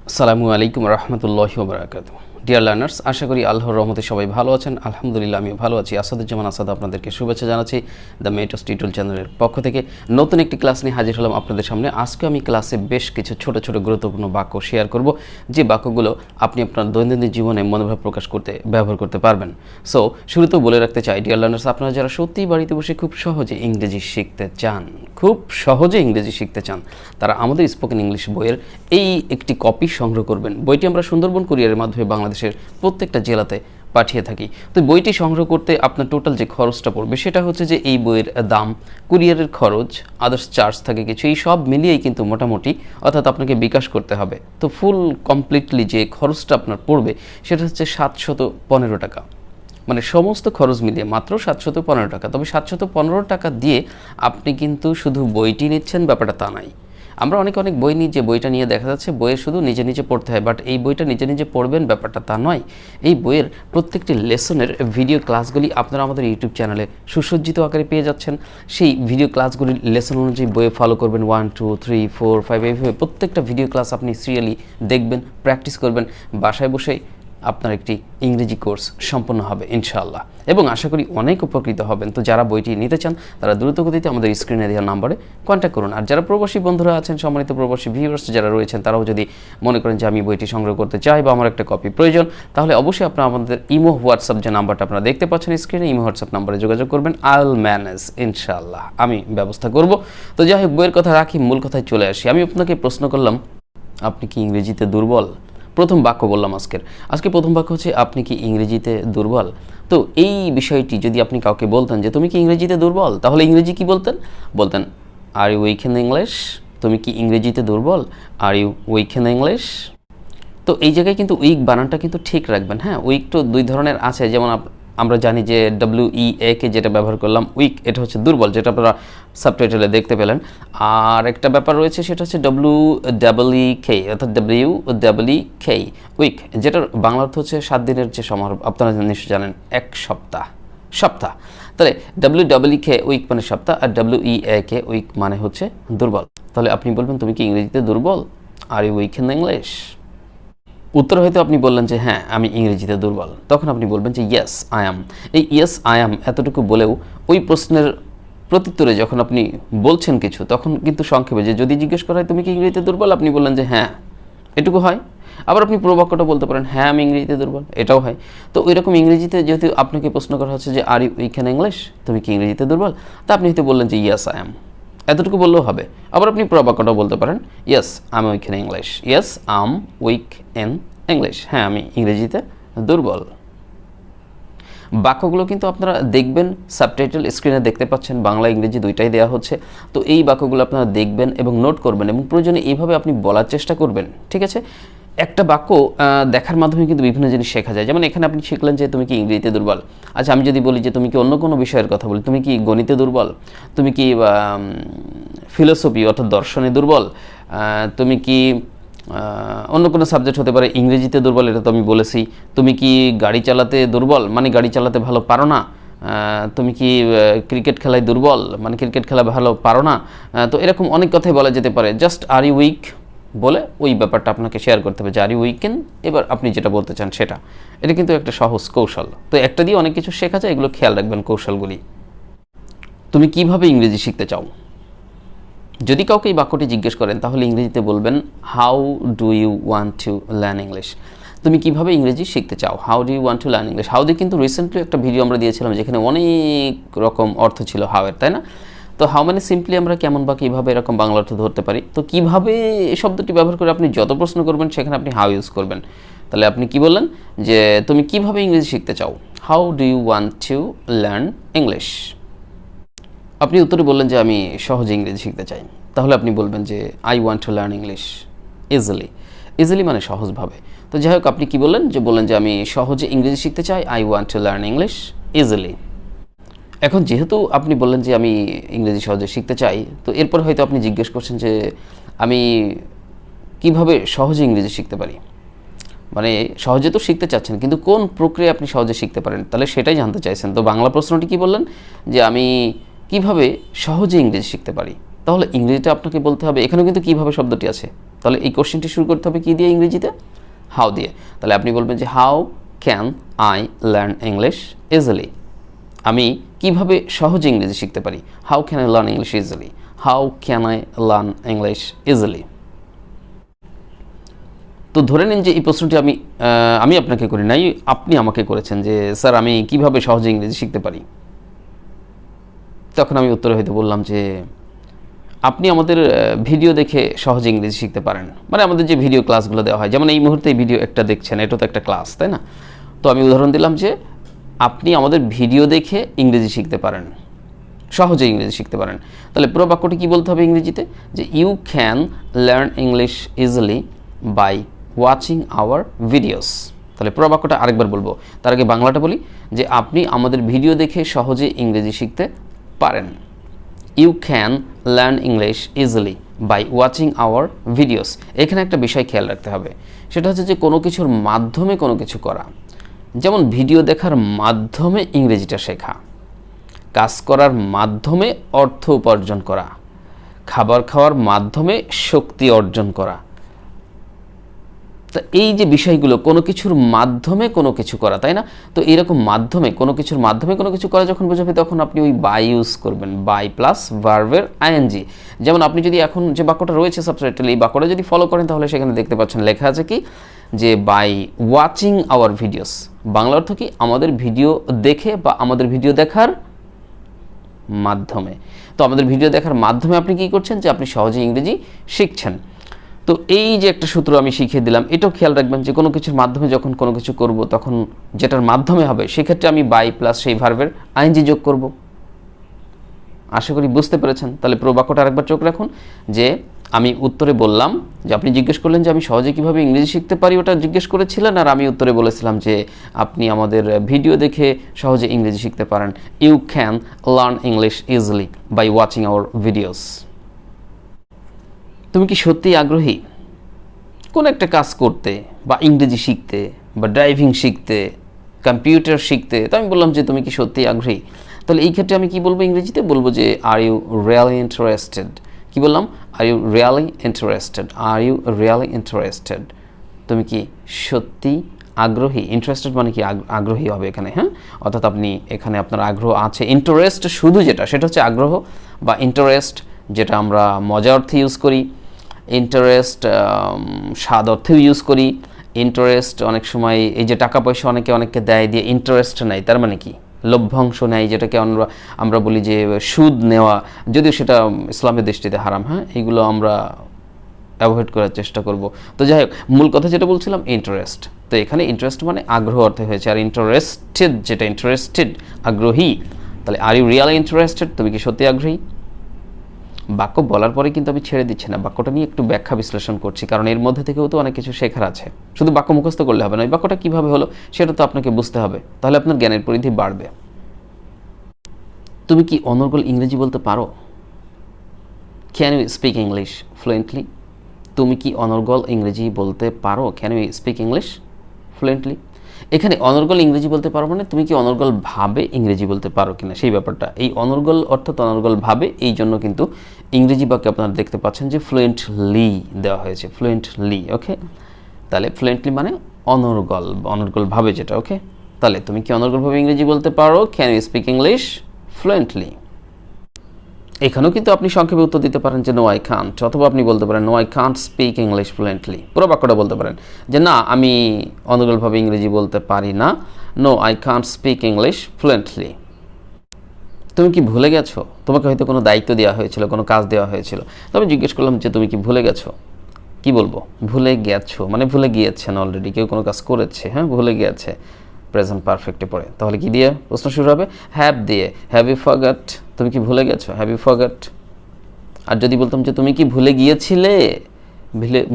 আসসালামু আলাইকুম রহমতুল্লাহি ওয়া বারাকাতুহু। ডিয়ার লার্নার্স, আশা করি আল্লাহর রহমতে সবাই ভালো আছেন। আলহামদুলিল্লাহ আমিও ভালো আছি। আসাদুজ্জামান আসাদ আপনাদেরকে শুভেচ্ছা জানাচ্ছি দ্য মেটস টিউটোরিয়াল চ্যানেলের পক্ষ থেকে। নতুন একটি ক্লাস নিয়ে হাজির হলাম আপনাদের সামনে। আজকে আমি ক্লাসে বেশ কিছু ছোট ছোট গুরুত্বপূর্ণ বাক্য শেয়ার করব, যে বাক্যগুলো আপনি আপনার দৈনন্দিন জীবনে মনোভাব প্রকাশ করতে ব্যবহার করতে পারবেন। সো শুরুতেও বলে রাখতে চাই, ডিয়ার লার্নার্স, আপনারা যারা সত্যিই বাড়িতে বসে খুব সহজে ইংরেজি শিখতে চান, তারা আমাদের স্পোকেন ইংলিশ বইয়ের এই একটি কপি সংগ্রহ করবেন। বইটি আমরা সুন্দরবন কুরিয়ারের মাধ্যমে বাংলাদেশের প্রত্যেকটা জেলাতে পাঠিয়ে থাকি। তো বইটি সংগ্রহ করতে আপনার টোটাল যে খরচটা পড়বে সেটা হচ্ছে যে এই বইয়ের দাম, কুরিয়ারের খরচ, আদার্স চার্জ থাকে কিছু, এই সব মিলিয়েই কিন্তু মোটামুটি, অর্থাৎ আপনাকে বিকাশ করতে হবে। তো ফুল কমপ্লিটলি যে খরচটা আপনার পড়বে সেটা হচ্ছে 715 টাকা, মানে সমস্ত খরচ মিলিয়ে মাত্র 715 টাকা। তবে 715 টাকা দিয়ে আপনি কিন্তু শুধু বইটি নিচ্ছেন, ব্যাপারটা তা নাই। আমরা অনেক বই নিই, যে বইটা নিয়ে দেখা যাচ্ছে বইয়ের শুধু নিজে নিজে পড়তে হয়, বাট এই বইটা নিজে নিজে পড়বেন ব্যাপারটা তা নয়। এই বইয়ের প্রত্যেকটি লেসনের ভিডিও ক্লাসগুলি আপনারা আমাদের ইউটিউব চ্যানেলে সুসজ্জিত আকারে পেয়ে যাচ্ছেন। সেই ভিডিও ক্লাসগুলির লেসন অনুযায়ী বইয়ে ফলো করবেন, 1, 2, 3, 4, 5 এইভাবে প্রত্যেকটা ভিডিও ক্লাস আপনি সিরিয়ালি দেখবেন, প্র্যাকটিস করবেন। বাসায় বসেই আপনার একটি ইংরেজি কোর্স সম্পন্ন হবে ইনশাআল্লাহ, এবং আশা করি অনেক উপকৃত হবেন। তো যারা বইটি নিতে চান তারা দ্রুতগতিতে আমাদের স্ক্রিনে দেওয়া নাম্বারে কন্ট্যাক্ট করুন। আর যারা প্রবাসী বন্ধুরা আছেন, সম্মানিত প্রবাসী ভিউয়ার্স যারা রয়েছেন, তারাও যদি মনে করেন যে আমি বইটি সংগ্রহ করতে চাই বা আমার একটা কপি প্রয়োজন, তাহলে অবশ্যই আপনারা আমাদের ইমো হোয়াটসঅ্যাপ যে নাম্বারটা আপনারা দেখতে পাচ্ছেন স্ক্রিনে, ইমো হোয়াটসঅ্যাপ নাম্বারে যোগাযোগ করবেন। আই উইল ম্যানেজ, ইনশাআল্লাহ আমি ব্যবস্থা করব। তো যাই হোক, বইয়ের কথা রাখি, মূল কথায় চলে আসি। আমি আপনাকে প্রশ্ন করলাম, আপনি কি ইংরেজিতে দুর্বল? প্রথম বাক্য বললাম আজকে প্রথম বাক্য হচ্ছে, আপনি কি ইংরেজিতে দুর্বল? তো এই বিষয়টি যদি আপনি কাউকে বলতেন যে তুমি কি ইংরেজিতে দুর্বল, তাহলে ইংরেজি কি বলতেন are you weak in English. তুমি কি ইংরেজিতে দুর্বল, are you weak in English. তো এই জায়গায় কিন্তু উইক বানানটা কিন্তু ঠিক রাখবেন। হ্যাঁ, উইক তো দুই ধরনের আছে, যেমন আমরা জানি যে WEAK যেটা ব্যবহার করলাম, উইক, এটা হচ্ছে দুর্বল, যেটা আপনারা সাবটাইটেলে দেখতে পেলেন। আর একটা ব্যাপার রয়েছে, সেটা হচ্ছে WEEK, অর্থাৎ WEEK, উইক, যেটার বাংলা অর্থ হচ্ছে 7 দিনের যে সমারোহ, আপনারা নিশ্চয় জানেন, এক সপ্তাহ। তাহলে WEEK উইক মানে সপ্তাহ, আর WEAK উইক মানে হচ্ছে দুর্বল। তাহলে আপনি বলবেন, তুমি কি ইংরেজিতে দুর্বল, are you weak in English. উত্তর হয়তো আপনি বললেন যে হ্যাঁ আমি ইংরেজিতে দুর্বল, তখন আপনি বলবেন যে ইয়েস আই অ্যাম। এই ইয়েস আই অ্যাম এতটুকু বলেও ওই প্রশ্নের প্রত্যুত্তরে যখন আপনি বলছেন কিছু, তখন কিন্তু সংক্ষেপে, যে যদি জিজ্ঞেস করা হয় তুমি কি ইংরেজিতে দুর্বল, আপনি বললেন যে হ্যাঁ, এটুকু হয়। আবার আপনি পুরো বাক্যটা বলতে পারেন, হ্যাঁ আমি ইংরেজিতে দুর্বল, এটাও হয়। তো ওই রকম ইংরেজিতে যেহেতু আপনাকে প্রশ্ন করা হচ্ছে যে are you weak in English, তুমি কি ইংরেজিতে দুর্বল, তা আপনি হয়তো বললেন যে ইয়েস আই অ্যাম, এতটুকু বললেও হবে। আবার আপনি পুরো বাক্যটাও বলতে পারেন, yes I am weak in English, yes I am weak in English, হ্যাঁ আমি ইংরেজিতে দুর্বল। বাক্যগুলো কিন্তু আপনারা দেখবেন, সাবটাইটেল স্ক্রিনে দেখতে পাচ্ছেন, বাংলা ইংরেজি দুইটাই দেওয়া হচ্ছে। তো এই বাক্যগুলো আপনারা দেখবেন এবং নোট করবেন, এবং প্রয়োজনে এইভাবে আপনি বলার চেষ্টা করবেন, ঠিক আছে? একটা বাক্য দেখার মাধ্যমে কিন্তু বিভিন্ন জিনিস শেখা যায়। যেমন এখানে আপনি শিখলেন যে তুমি কি ইংরেজিতে দুর্বল। আচ্ছা, আমি যদি বলি যে তুমি কি অন্য কোনো বিষয়ের কথা বলি, তুমি কি গণিতে দুর্বল, তুমি কি ফিলোসফি অর্থাৎ দর্শনে দুর্বল, তুমি কি অন্য কোনো সাবজেক্ট হতে পারে, ইংরেজিতে দুর্বল, এটা তো আমি বলেছি। তুমি কি গাড়ি চালাতে দুর্বল, মানে গাড়ি চালাতে ভালো পারো না। তুমি কি ক্রিকেট খেলায় দুর্বল, মানে ক্রিকেট খেলা ভালো পারো না। তো এরকম অনেক কথাই বলা যেতে পারে। জাস্ট আর ইউ উইক বলে ওই ব্যাপারটা আপনাকে শেয়ার করতে হবে যে আর ইউ উইকেন, এবার আপনি যেটা বলতে চান সেটা। এটা কিন্তু একটা সহজ কৌশল। তো একটা দিয়ে অনেক কিছু শেখা যায়, এগুলো খেয়াল রাখবেন কৌশলগুলি। তুমি কিভাবে ইংরেজি শিখতে চাও? যদি কাউকে এই বাক্যটি জিজ্ঞেস করেন, তাহলে ইংরেজিতে বলবেন how do you want to learn English. তুমি কিভাবে ইংরেজি শিখতে চাও, how do you want to learn English. How দিয়ে কিন্তু রিসেন্টলি একটা ভিডিও আমরা দিয়েছিলাম, যেখানে অনেক রকম অর্থ ছিল হাউয়ের, তাই না? তো হাউ মানে সিম্পলি আমরা কেমন বা কীভাবে এরকম বাংলা অর্থ ধরতে পারি। তো কিভাবে এই শব্দটি ব্যবহার করে আপনি যত প্রশ্ন করবেন সেখানে আপনি হাউ ইউজ করবেন। তাহলে আপনি কি বললেন যে তুমি কিভাবে ইংরেজি শিখতে চাও, how do you want to learn English. আপনি উত্তরে বললেন যে আমি সহজে ইংরেজি শিখতে চাই, তাহলে আপনি বলবেন যে I want to learn English easily মানে সহজভাবে। তো যাই হোক, আপনি কি বললেন যে আমি সহজে ইংরেজি শিখতে চাই, I want to learn English easily. এখন যেহেতু আপনি বললেন যে আমি ইংরেজি সহজে শিখতে চাই, তো এরপর হয়তো আপনি জিজ্ঞেস করছেন যে আমি কিভাবে সহজে ইংরেজি শিখতে পারি, মানে সহজে তো শিখতে চাচ্ছেন, কিন্তু কোন প্রক্রিয়া আপনি সহজে শিখতে পারেন, তাহলে সেটাই জানতে চাইছেন। তো বাংলা প্রশ্নটি কি বললেন যে আমি কিভাবে সহজে ইংরেজি শিখতে পারি, তাহলে ইংরেজিটা আপনাকে বলতে হবে। এখানেও কিন্তু কিভাবে শব্দটি আছে, তাহলে এই কোশ্চেনটি শুরু করতে হবে কি দিয়ে? ইংরেজিতে হাউ দিয়ে। তাহলে আপনি বলবেন যে how can I learn English easily, আমি কিভাবে সহজে ইংরেজি শিখতে পারি। How can I learn English easily, how can I learn English easily. তো ধরে নিন যে এই প্রশ্নটি আমি আপনাকে করি নাই, আপনি আমাকে করেছেন যে স্যার আমি কিভাবে সহজে ইংরেজি শিখতে পারি। তখন আমি উত্তরে হয়তো বললাম যে আপনি আমাদের ভিডিও দেখে সহজে ইংরেজি শিখতে পারেন। মানে আমাদের যে ভিডিও ক্লাসগুলো দেওয়া হয়, যেমন এই মুহূর্তে এই ভিডিও একটা দেখছেন, এটা তো একটা ক্লাস, তাই না? তো আমি উদাহরণ দিলাম যে আপনি আমাদের ভিডিও দেখে ইংরেজি শিখতে পারেন, সহজে ইংরেজি শিখতে পারেন। তাহলে পুরো বাক্যটি কী বলতে হবে ইংরেজিতে? যে you can learn English easily by watching our videos. তাহলে পুরো বাক্যটা আরেকবার বলবো, তার আগে বাংলাটা বলি যে আপনি আমাদের ভিডিও দেখে সহজে ইংরেজি শিখতে পারেন। You can learn English easily by watching our videos. এখানে একটা বিষয় খেয়াল রাখতে হবে, সেটা হচ্ছে যে কোনো কিছুর মাধ্যমে কোনো কিছু করা, যেমন ভিডিও দেখার মাধ্যমে ইংরেজিটা শেখা, কাজ করার মাধ্যমে অর্থ উপার্জন করা, খাবার খাওয়ার মাধ্যমে শক্তি অর্জন করা। তা এই যে বিষয়গুলো, কোনো কিছুর মাধ্যমে কোনো কিছু করা, তাই না? তো এরকম মাধ্যমে কোনো কিছুর মাধ্যমে কোনো কিছু করা যখন বোঝাবে, তখন আপনি ওই বাই ইউজ করবেন, বাই প্লাস ভার্বের আইএনজি। যেমন আপনি যদি এখন যে বাক্যটা রয়েছে সাবটাইটেলে, এই বাক্যটা যদি ফলো করেন তাহলে সেখানে দেখতে পাচ্ছেন লেখা আছে কি যে by watching our videos. Bangla অর্থ কি? আমাদের ভিডিও দেখে বা আমাদের ভিডিও দেখার মাধ্যমে। তো আমাদের ভিডিও দেখার মাধ্যমে আপনি কি করছেন? যে আপনি সহজে ইংরেজি শিখছেন। তো এই যে একটা সূত্র আমি শিখিয়ে দিলাম, এটাও খেয়াল রাখবেন যে কোনো কিছুর মাধ্যমে যখন কোনো কিছু করব, তখন যেটার মাধ্যমে হবে সেক্ষেত্রে আমি বাই প্লাস সেই ভার্বের আইএনজি যোগ করব। আশা করি বুঝতে পেরেছেন। তাহলে পুরো বাক্যটা আরেকবার চোখ রাখুন যে আমি উত্তরে বললাম যে আপনি জিজ্ঞেস করলেন যে আমি সহজে কীভাবে ইংরেজি শিখতে পারি, ওটা জিজ্ঞেস করেছিলেন, আর আমি উত্তরে বলেছিলাম যে আপনি আমাদের ভিডিও দেখে সহজে ইংরেজি শিখতে পারেন। You can learn English easily by watching our videos. তুমি কি সত্যিই আগ্রহী কোনো একটা কাজ করতে, বা ইংরেজি শিখতে, বা ড্রাইভিং শিখতে, কম্পিউটার শিখতে? তো আমি বললাম যে তুমি কি সত্যিই আগ্রহী। তাহলে এই ক্ষেত্রে আমি কি বলবো ইংরেজিতে? বলবো যে আর ইউ রিয়েলি ইন্টারেস্টেড। কি বললাম? Are you really interested, are you really interested. তুমি কি সত্যি আগ্রহী। ইন্টারেস্টেড মানে কি? আগ্রহী হবে এখানে, হ্যাঁ? অর্থাৎ আপনি এখানে আপনার আগ্রহ আছে। ইন্টারেস্ট শুধু যেটা, সেটা হচ্ছে আগ্রহ, বা ইন্টারেস্ট যেটা আমরা মজা অর্থে ইউজ করি, ইন্টারেস্ট স্বাদ অর্থেও ইউজ করি, ইন্টারেস্ট অনেক সময় এই যে টাকা পয়সা অনেককে দেয় দিয়ে ইন্টারেস্ট নেয়, তার মানে কি? লভ্যাংশ নেয়, যেটাকে আমরা বলি যে সুদ নেওয়া, যদিও সেটা ইসলামের দৃষ্টিতে হারাম, হ্যাঁ? এইগুলো আমরা অ্যাভয়েড করার চেষ্টা করব। তো যাই হোক, মূল কথা যেটা বলছিলাম ইন্টারেস্ট। তো এখানে ইন্টারেস্ট মানে আগ্রহ অর্থে হয়েছে, আর ইন্টারেস্টেড যেটা, ইন্টারেস্টেড আগ্রহী। তাহলে আর ইউ রিয়েলি ইন্টারেস্টেড, তুমি কি সত্যি আগ্রহী। বাক্য বলার পরে কিন্তু আমি ছেড়ে দিচ্ছি না, বাক্যটা নিয়ে একটু ব্যাখ্যা বিশ্লেষণ করছি, কারণ এর মধ্যে থেকেও তো অনেক কিছু শেখার আছে। শুধু বাক্য মুখস্থ করলে হবে না, এই বাক্যটা কীভাবে হলো সেটা তো আপনাকে বুঝতে হবে, তাহলে আপনার জ্ঞানের পরিধি বাড়বে। তুমি কি অনর্গল ইংরেজি বলতে পারো। Can you speak English fluently. তুমি কি অনর্গল ইংরেজি বলতে পারো। Can you speak English fluently. এখানে অনর্গল ইংরেজি বলতে পারো মানে তুমি কি অনর্গলভাবে ইংরেজি বলতে পারো কিনা সেই ব্যাপারটা। এই অনর্গল অর্থাৎ অনর্গলভাবে, এই জন্য কিন্তু ইংরেজি বাক্যে আপনারা দেখতে পাচ্ছেন যে ফ্লুয়েন্টলি দেওয়া হয়েছে, ফ্লুয়েন্টলি। ওকে, তাহলে ফ্লুয়েন্টলি মানে অনর্গলভাবে যেটা। ওকে, তাহলে তুমি কি অনর্গলভাবে ইংরেজি বলতে পারো। Can you speak English fluently. এখানেও কিন্তু আপনি সংক্ষেপে উত্তর দিতে পারেন যে নো আই কান্ট, অথবা আপনি বলতে পারেন no I can't speak English fluently. পুরো বাক্যটা বলতে পারেন যে না আমি অনর্গলভাবে ইংরেজি বলতে পারি না, no I can't speak English fluently. তুমি কি ভুলে গেছো। তোমাকে হয়তো কোনো দায়িত্ব দেওয়া হয়েছিল, কোনো কাজ দেওয়া হয়েছিল, তবে জিজ্ঞেস করলাম যে তুমি কি ভুলে গেছো। কি বলবো? ভুলে গেছো মানে ভুলে গিয়েছেন, অলরেডি কেউ কোনো কাজ করেছে, হ্যাঁ, ভুলে গিয়েছে, প্রেজেন্ট পারফেক্টে পড়ে। তাহলে কি দিয়ে প্রশ্ন শুরু হবে? হ্যাভ দিয়ে। হ্যাভ ইউ ফরগট, তুমি কি ভুলে গেছো। Have you forgot. আর যদি বলতাম যে তুমি কি ভুলে গিয়েছিলে,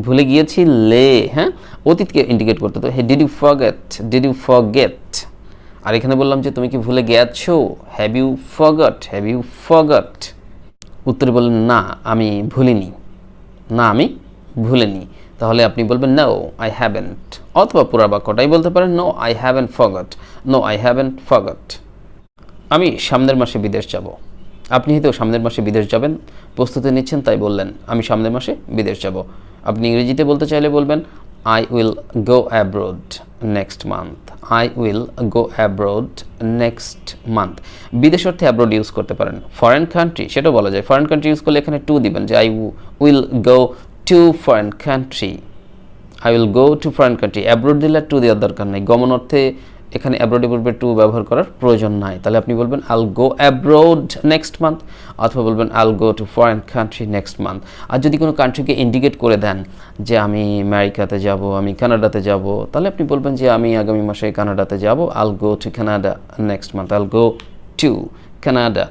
ভুলে গিয়েছিলে, হ্যাঁ, অতীতকে ইন্ডিকেট করতে, তো did you forget, did you forget. আর এখানে বললাম যে তুমি কি ভুলে গেছো, have you forgot, have you forgot. উত্তরে বললেন না আমি ভুলিনি, না আমি ভুলিনি। তাহলে আপনি বলবেন নো আই হ্যাভেন্ট, অথবা পুরো বাক্যটাই বলতে পারেন no I haven't forgot, no I haven't forgot. আমি সামনের মাসে বিদেশ যাব। আপনি হয়তো সামনের মাসে বিদেশ যাবেন প্রস্তুতি নিচ্ছেন তাই বললেন আমি সামনের মাসে বিদেশ যাব। আপনি ইংরেজিতে বলতে চাইলে বলবেন I will go abroad next month. I will go abroad next month. বিদেশ অর্থে abroad ইউজ করতে পারেন। ফরেন কান্ট্রি সেটাও বলা যায়। ফরেন কান্ট্রি ইউজ করলে এখানে টু দিবেন যে I will go to foreign country. I will go to foreign country. abroad দিলে টু দেওয়ার দরকার নেই। গমন অর্থে এখানে abroad এর পূর্বে টু ব্যবহার করার প্রয়োজন নাই। তাহলে আপনি বলবেন I'll go abroad next month অথবা বলবেন I'll go to foreign country next month। আর যদি কোনো কান্ট্রিকে ইন্ডিকেট করে দেন যে আমি আমেরিকাতে যাব, আমি কানাডাতে যাব, তাহলে আপনি বলবেন যে আমি আগামী মাসে কানাডাতে যাব। I'll go to Canada next month. I'll go to Canada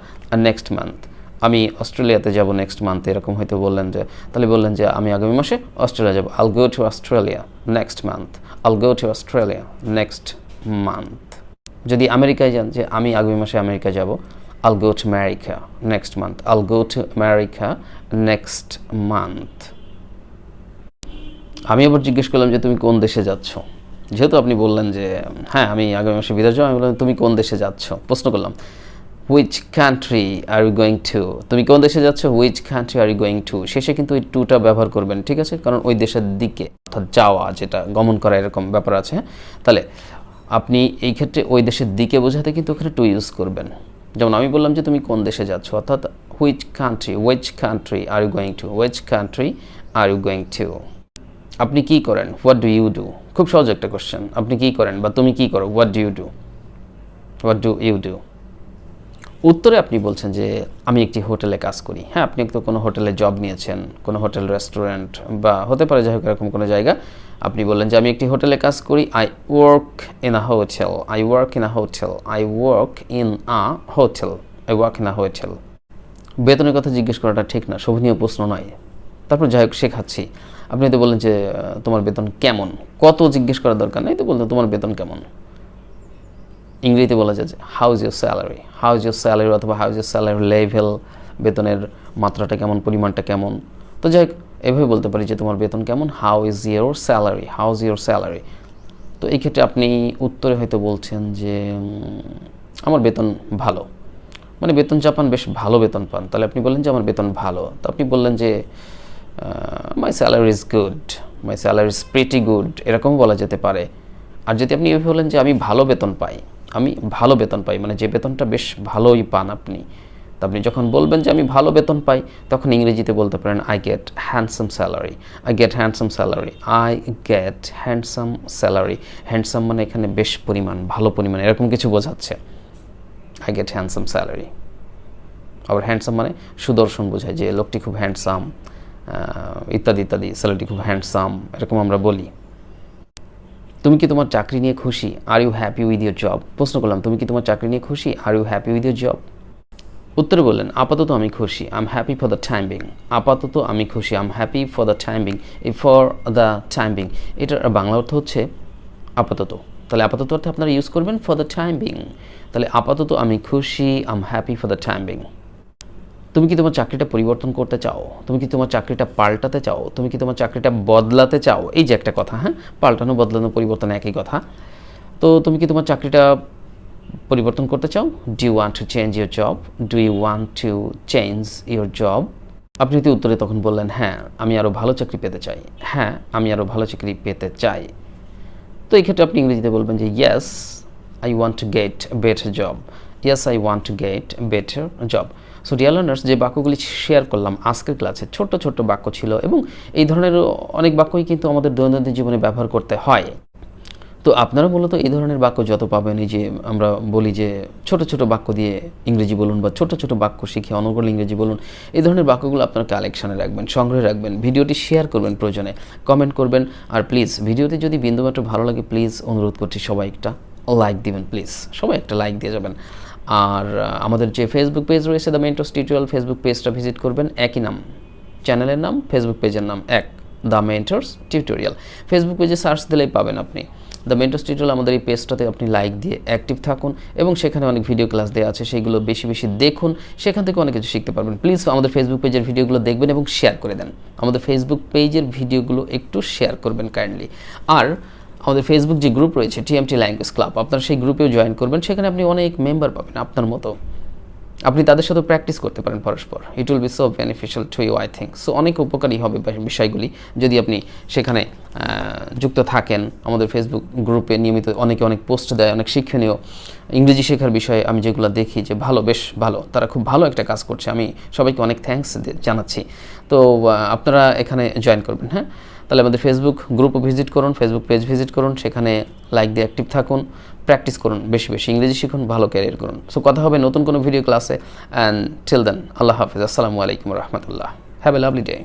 next month. আমি অস্ট্রেলিয়াতে যাব নেক্সট মান্থ, এরকম হয়তো বললেন যে, তাহলে বললেন যে আমি আগামী মাসে অস্ট্রেলিয়া যাব। I'll go to Australia next month. I'll go to Australia next month. যদি আমেরিকায় যান যে আমি আগামী মাসে আমেরিকা যাব, I'll go to America next month. I'll go to America next month. আমি আবার জিজ্ঞেস করলাম যে তুমি কোন দেশে যাচ্ছ, যেহেতু আপনি বললেন যে হ্যাঁ আমি আগামী মাসে বিদেশ যাব, আমি বললাম তুমি কোন দেশে যাচ্ছ, প্রশ্ন করলাম which country are you going to? তুমি কোন দেশে যাচ্ছ, which country are you going to? শেষে কিন্তু ওই টুটা ব্যবহার করবেন, ঠিক আছে, কারণ ওই দেশের দিকে অর্থাৎ যাওয়া, যেটা গমন করা এরকম ব্যাপার আছে। তাহলে আপনি এই ক্ষেত্রে ওই দেশের দিকে বোঝাতে কিন্তু ওখানে টু ইউজ করবেন। যেমন আমি বললাম যে তুমি কোন দেশে যাচ্ছ, অর্থাৎ which country are you going to? which country are you going to? আপনি কি করেন, what do you do? খুব সহজ একটা কোশ্চেন, আপনি কি করেন বা তুমি কি করো, what do you do? what do you do? উত্তরে আপনি বলছেন যে আমি একটি হোটেলে কাজ করি। হ্যাঁ, আপনি তো কোনো হোটেলে জব নিয়েছেন, কোনো হোটেল রেস্টুরেন্ট বা হতে পারে যাই হোক এরকম কোনো জায়গা, আপনি বললেন যে আমি একটি হোটেলে কাজ করি। I work in a hotel. I work in a hotel. I work in a hotel. I work in a hotel. বেতনের কথা জিজ্ঞেস করাটা ঠিক না, শোভনীয় প্রশ্ন নয়। তারপর যাই হোক শেখাচ্ছি, আপনি তো বললেন যে তোমার বেতন কেমন, কত জিজ্ঞেস করার দরকার নেই, তো বলতেন তোমার বেতন কেমন। ইংরেজিতে বলা যায় যে how is your salary, how is your salary অথবা how is your salary level, বেতনের মাত্রাটা কেমন, পরিমাণটা কেমন। তো যাই হোক এভাবে বলতে পারি যে তোমার বেতন কেমন, how is your salary, how is your salary. তো এই ক্ষেত্রে আপনি উত্তরে হয়তো বলছেন যে আমার বেতন ভালো, মানে বেতন চাপান, বেশ ভালো বেতন পান, তাহলে আপনি বললেন যে আমার বেতন ভালো। তো আপনি বললেন যে মাই salary is good, my salary is pretty good, এরকম বলা যেতে পারে। আর যদি আপনি এভাবে বলেন যে আমি ভালো বেতন পাই, আমি ভালো বেতন পাই, মানে যে বেতনটা বেশ ভালোই পান আপনি, তো আপনি যখন বলবেন যে আমি ভালো বেতন পাই, তখন ইংরেজিতে বলতে পারেন I get handsome salary, I get handsome salary, I get handsome salary. Handsome মানে এখানে বেশ পরিমাণ, ভালো পরিমাণ, এরকম কিছু বোঝাচ্ছে। I get handsome salary. আবার হ্যান্ডসাম মানে সুদর্শন বোঝায়, যে লোকটি খুব হ্যান্ডসাম, ইত্যাদি ইত্যাদি, স্যালারিটি খুব হ্যান্ডসাম, এরকম আমরা বলি। তুমি কি তোমার চাকরি নিয়ে খুশি, are you happy with your job. প্রশ্ন করলাম তুমি কি তোমার চাকরি নিয়ে খুশি, are you happy with your job. উত্তরে বললেন আপাতত আমি খুশি, I am happy for the time being. আপাতত আমি খুশি, I am happy for the time being. এই ফর দ্য টাইম বিং এটার বাংলা অর্থ হচ্ছে আপাতত, তাহলে আপাতত অর্থে আপনারা ইউজ করবেন ফর দ্য টাইম বিং। তাহলে আপাতত আমি খুশি, I am happy for the time being. তুমি কি তোমার চাকরিটা পরিবর্তন করতে চাও, তুমি কি তোমার চাকরিটা পাল্টাতে চাও, তুমি কি তোমার চাকরিটা বদলাতে চাও। এই যে একটা কথা, হ্যাঁ, পাল্টানো বদলানো পরিবর্তন একই কথা। তো তুমি কি তোমার চাকরিটা পরিবর্তন করতে চাও, do you want to change your job, do you want to change your job. আপনি যদি উত্তরে তখন বললেন হ্যাঁ আমি আরও ভালো চাকরি পেতে চাই, হ্যাঁ আমি আরও ভালো চাকরি পেতে চাই। তো এই ক্ষেত্রে আপনি ইংরেজিতে বলবেন যে yes I want to get better job, yes I want to get better job. So dear learners, যে বাক্যগুলি শেয়ার করলাম আজকের ক্লাসে, ছোট্ট ছোট্ট বাক্য ছিল, এবং এই ধরনের অনেক বাক্যই কিন্তু আমাদের দৈনন্দিন জীবনে ব্যবহার করতে হয়। তো আপনারা মূলত এই ধরনের বাক্য যত পাবেন, এই যে আমরা বলি যে ছোট ছোট বাক্য দিয়ে ইংরেজি বলুন বা ছোট ছোট বাক্য শিখে অনর্গল ইংরেজি বলুন, এই ধরনের বাক্যগুলো আপনার কালেকশানে রাখবেন, সংগ্রহে রাখবেন, ভিডিওটি শেয়ার করবেন, প্রয়োজনে কমেন্ট করবেন। আর প্লিজ ভিডিওতে যদি বিন্দুমাত্র ভালো লাগে, প্লিজ অনুরোধ করছি সবাই একটা লাইক দিবেন, প্লিজ সবাই একটা লাইক দিয়ে যাবেন। আর আমাদের যে ফেসবুক পেজ রয়েছে দ্য মেন্টরস টিউটোরিয়াল, ফেসবুক পেজটা ভিজিট করবেন, একই নাম, চ্যানেলের নাম, ফেসবুক পেজের নাম এক, দ্য মেন্টরস টিউটোরিয়াল। ফেসবুক পেজে সার্চ দিলেই পাবেন আপনি দ্য মেন্টরস টিউটোরিয়াল। আমাদের এই পেজটাতে আপনি লাইক দিয়ে অ্যাক্টিভ থাকুন, এবং সেখানে অনেক ভিডিও ক্লাস দেওয়া আছে, সেইগুলো বেশি বেশি দেখুন, সেখান থেকে অনেক কিছু শিখতে পারবেন। প্লিজ আমাদের ফেসবুক পেজের ভিডিওগুলো দেখবেন এবং শেয়ার করে দেন। আমাদের ফেসবুক পেজের ভিডিওগুলো একটু শেয়ার করবেন কাইন্ডলি। আর আমাদের ফেসবুক যে গ্রুপ রয়েছে টিএমটি ল্যাঙ্গুয়েজ ক্লাব, আপনারা সেই গ্রুপেও জয়েন করবেন, সেখানে আপনি অনেক মেম্বার পাবেন আপনার মতো, আপনি তাদের সাথে প্র্যাকটিস করতে পারেন পরস্পর। It will be so beneficial to you I think. So অনেক উপকারী হবে বিষয়গুলি যদি আপনি সেখানে যুক্ত থাকেন। আমাদের ফেসবুক গ্রুপে নিয়মিত অনেকে অনেক পোস্ট দেয়, অনেক শিক্ষণীয় ইংরেজি শেখার বিষয়ে আমি যেগুলো দেখি যে ভালো, বেশ ভালো, তারা খুব ভালো একটা কাজ করছে। আমি সবাইকে অনেক থ্যাঙ্কস জানাচ্ছি। তো আপনারা এখানে জয়েন করবেন। হ্যাঁ, তাহলে আমাদের ফেসবুক গ্রুপও ভিজিট করুন, ফেসবুক পেজ ভিজিট করুন, সেখানে লাইক দিয়ে অ্যাক্টিভ থাকুন, প্র্যাকটিস করুন, বেশি বেশি ইংরেজি শিখুন, ভালো ক্যারিয়ার করুন। সো কথা হবে নতুন কোনো ভিডিও ক্লাসে, অ্যান্ড টিল দেন আল্লাহ হাফিজ, আসসালামু আলাইকুম রহমতুল্লাহ, হ্যাভ এ লাভলি ডে।